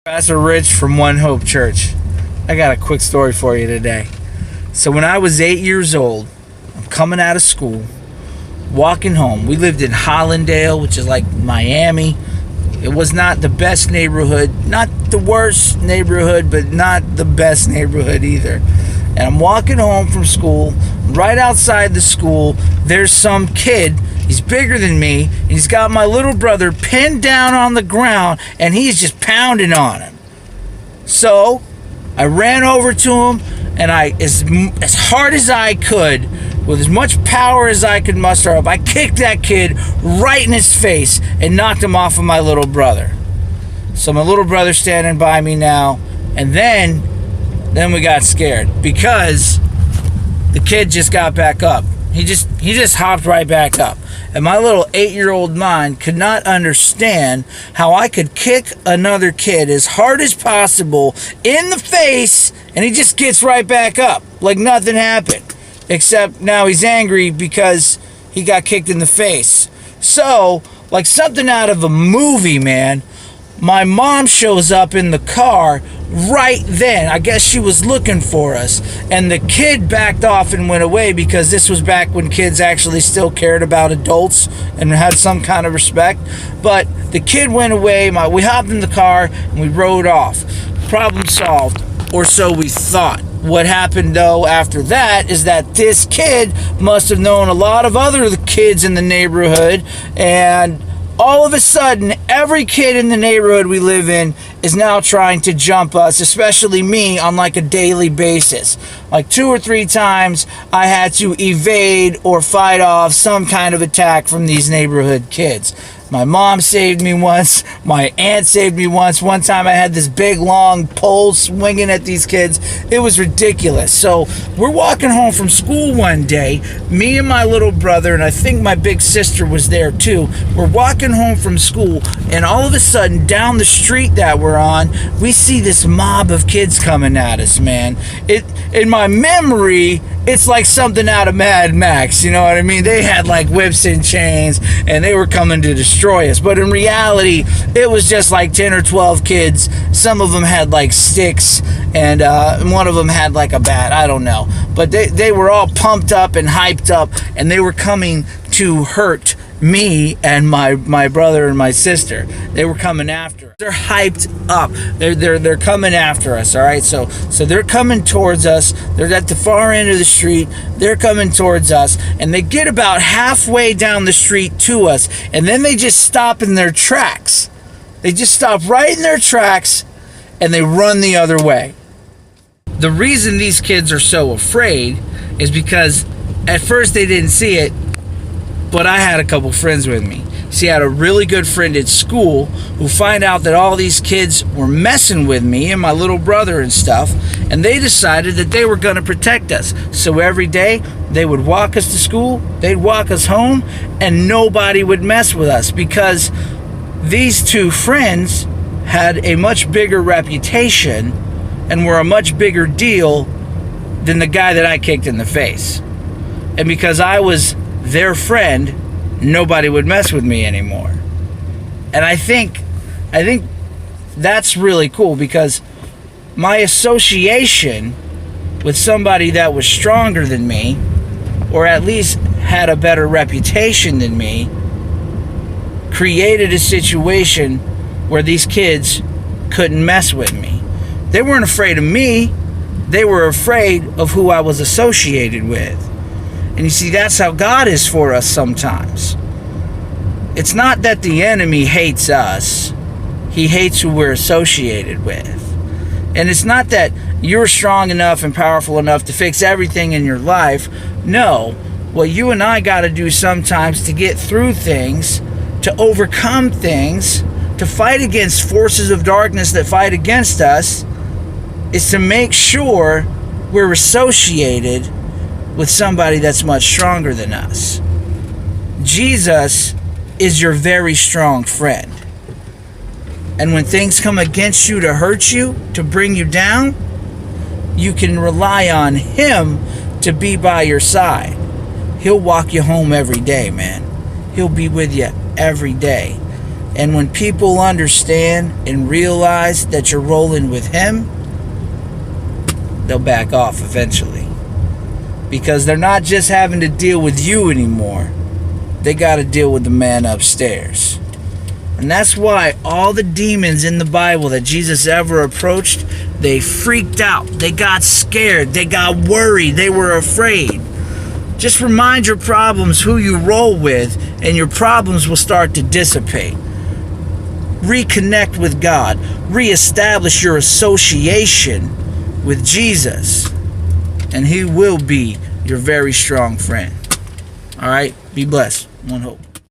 Pastor Rich from One Hope Church. I got a quick story for you today. So when I was 8 years old, I'm coming out of school, walking home. We lived in Hollandale, which is like Miami. It was not the best neighborhood, not the worst neighborhood, but not the best neighborhood either. And I'm walking home from school. Right outside the school, there's some kid. He's bigger than me. And he's got my little brother pinned down on the ground, and he's just pounding on him. So I ran over to him, and as hard as I could, with as much power as I could muster up, I kicked that kid right in his face and knocked him off of my little brother. So my little brother's standing by me now, and then we got scared because the kid just got back up. He just hopped right back up. And my little 8-year-old mind could not understand how I could kick another kid as hard as possible in the face, and he just gets right back up like nothing happened. Except now he's angry because he got kicked in the face. So, like something out of a movie, man, my mom shows up in the car right then. I guess she was looking for us. And the kid backed off and went away because this was back when kids actually still cared about adults and had some kind of respect. But the kid went away. We hopped in the car and we rode off. Problem solved, or so we thought. What happened though after that is that this kid must have known a lot of other kids in the neighborhood, and all of a sudden, every kid in the neighborhood we live in is now trying to jump us, especially me, on like a daily basis. Like 2 or 3 times, I had to evade or fight off some kind of attack from these neighborhood kids. My mom saved me once. My aunt saved me once. One time I had this big long pole swinging at these kids. It was ridiculous. So we're walking home from school one day, me and my little brother, and I think my big sister was there too. We're walking home from school, and all of a sudden, down the street that we're on, we see this mob of kids coming at us, man. In my memory, it's like something out of Mad Max, you know what I mean? They had like whips and chains, and they were coming to destroy us. But in reality, it was just like 10 or 12 kids. Some of them had like sticks, and one of them had like a bat. I don't know. But they were all pumped up and hyped up, and they were coming to hurt me and my brother and my sister. They were coming after us. They're hyped up. They're coming after us, all right? So they're coming towards us. They're at the far end of the street. They're coming towards us, and they get about halfway down the street to us, and then they just stop in their tracks. They just stop right in their tracks, and they run the other way. The reason these kids are so afraid is because at first they didn't see it, but I had a couple friends with me. See, I had a really good friend at school who find out that all these kids were messing with me and my little brother and stuff, and they decided that they were going to protect us. So every day, they would walk us to school, they'd walk us home, and nobody would mess with us because these two friends had a much bigger reputation and were a much bigger deal than the guy that I kicked in the face. And because I was their friend, nobody would mess with me anymore. And I think that's really cool because my association with somebody that was stronger than me, or at least had a better reputation than me, created a situation where these kids couldn't mess with me. They weren't afraid of me, they were afraid of who I was associated with. And you see, that's how God is for us sometimes. It's not that the enemy hates us. He hates who we're associated with. And it's not that you're strong enough and powerful enough to fix everything in your life. No. What you and I got to do sometimes to get through things, to overcome things, to fight against forces of darkness that fight against us, is to make sure we're associated with somebody that's much stronger than us. Jesus is your very strong friend. And when things come against you to hurt you, to bring you down, you can rely on Him to be by your side. He'll walk you home every day, man. He'll be with you every day. And when people understand and realize that you're rolling with him, they'll back off eventually. Because they're not just having to deal with you anymore. They got to deal with the man upstairs. And that's why all the demons in the Bible that Jesus ever approached, they freaked out. They got scared. They got worried. They were afraid. Just remind your problems who you roll with, and your problems will start to dissipate. Reconnect with God. Reestablish your association with Jesus, and he will be your very strong friend. All right? Be blessed. One hope.